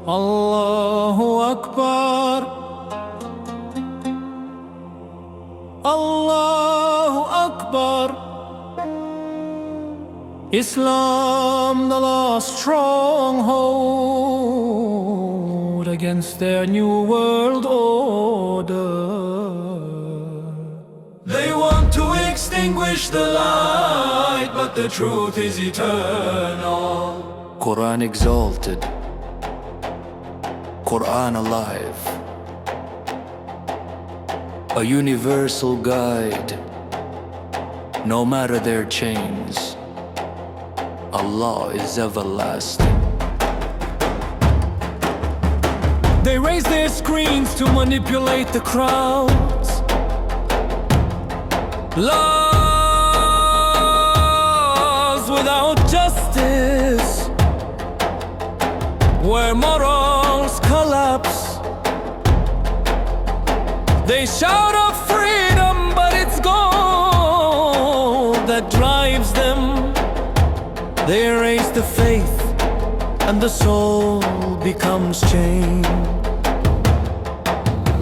Allahu Akbar, Allahu Akbar. Islam, the last stronghold against their new world order. They want to extinguish the light, but the truth is eternal. Quran exalted, Quran alive, a universal guide. No matter their chains, Allah is everlasting. They raise their screens to manipulate the crowds. Laws without justice, where morals collapse. They shout of freedom, but it's gold that drives them. They erase the faith, and the soul becomes chained.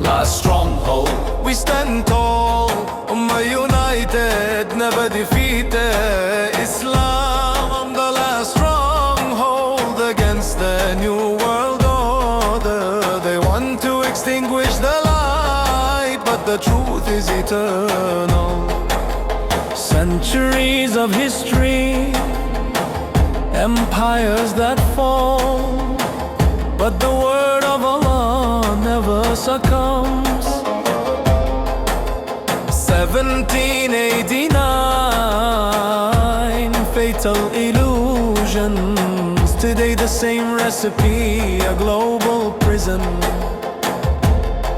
Last stronghold, we stand tall, Ummah united, never defeated. Islam, the last stronghold against the new world order. They want to extinguish the light, but the truth is eternal. Centuries of history, empires that fall, but the word of Allah never succumbs. 1789, fatal illusions. Today the same recipe, a global prison.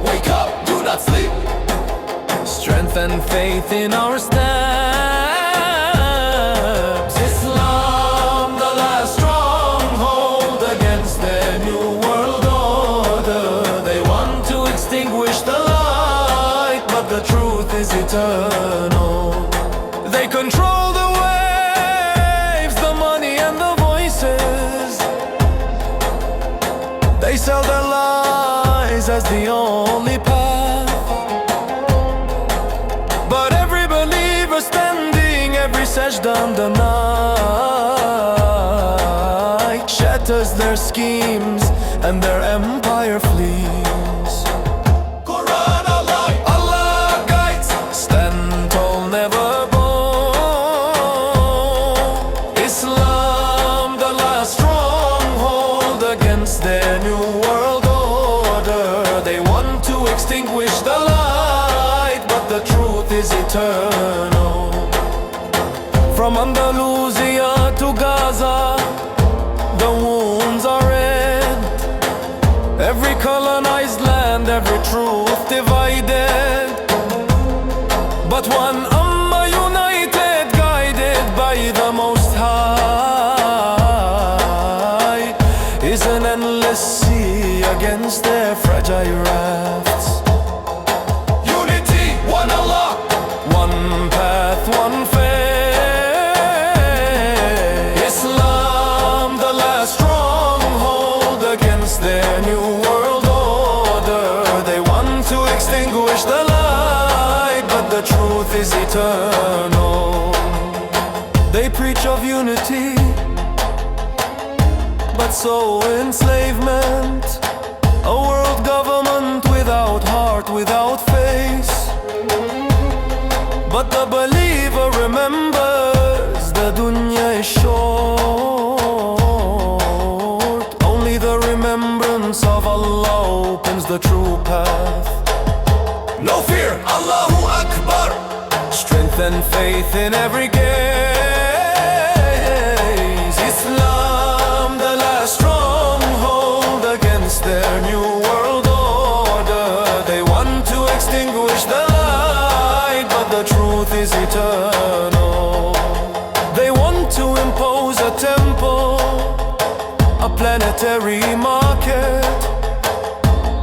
Wake up, do not sleep. Strength and faith in our steps. Islam, the last stronghold against their new world order. They want to extinguish the light, but the truth is eternal. They control the waves, the money and the voices. They sell their lies as the only path. But every believer standing, every sajda on the night shatters their schemes and their empire flees. Quran alive, Allah guides, stand tall, never bow. Islam, the last stronghold against their new world order. They want to extinguish the light, but the truth is eternal. From Andalusia to Gaza, the wounds are red. Every colonized land, every truth divided. But one Ummah united, guided by the Most High, is an endless sea against their fragile rafts. unity, one Allah, One path, one faith. Islam, the last stronghold against their new world order. They want to extinguish the light, but the truth is eternal. They preach of unity, but so enslavement. A world government without heart, without face. But the believer remembers the dunya is short. Only the remembrance of Allah opens the true path. no fear, Allahu Akbar. Strength and faith in every gaze. Islam, the last stronghold against their new world order. They want to extinguish the light, but the truth is eternal. They want to impose a temple, a planetary market,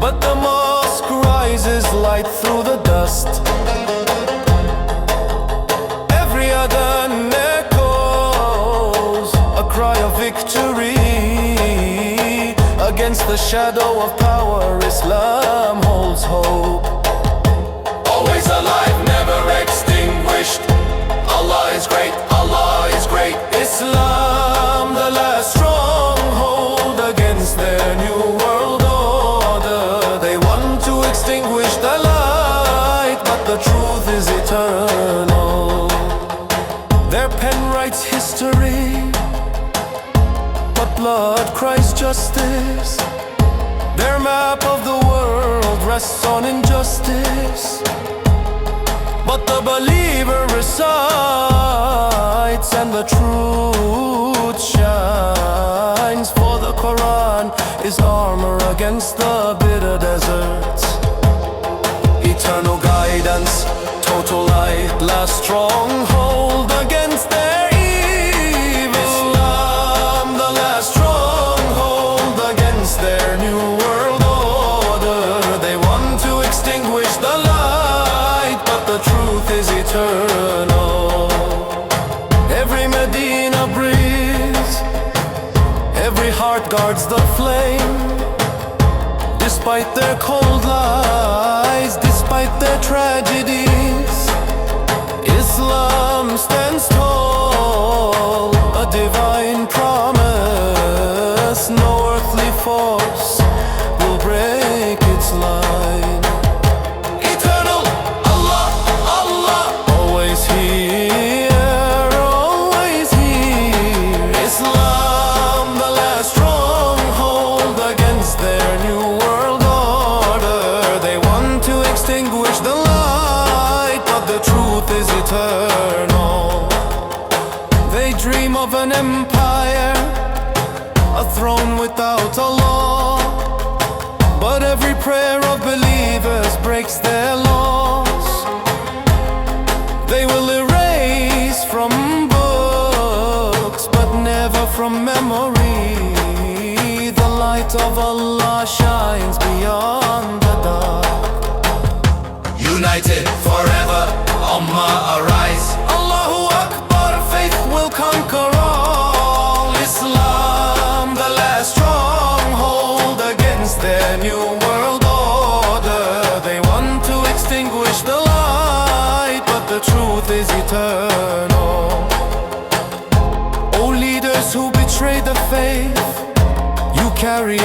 but the mosque rises light through the dust. Every adhan echoes a cry of victory. Against the shadow of power, Islam holds hope. Always alive, never extinguished. Allah is great, Allah is great. Islam, the last stronghold against their new world order. They want to extinguish the light, but the truth is eternal. Their pen writes history, but blood cries justice. Their map of the world rests on injustice, but the believer recites and the truth shines. For the Quran is armor against the bitter deserts. Eternal guidance, total light, last stronghold against their evil. Islam, the last stronghold against their new world order. They want to extinguish the light, but the truth is eternal. Every Medina breathes, every heart guards the flame. Despite their cold lies, despite their tragedies, Islam stands tall, a divine promise. No earthly force will break its line. Eternal, Allah, Allah. Always here, always here. Islam, the last stronghold against their new world order. They want to extinguish the light, but the truth is eternal. They dream of an empire, a throne without a law, but every prayer of believers breaks their laws. They will erase from books, but never from memory. The light of Allah shines beyond the dark. United forever, Ummah arise. Allahu Akbar, faith will conquer all. Islam, the last stronghold against their new world order. They want to extinguish the light, but the truth is eternal. O leaders who betray the faith, you carry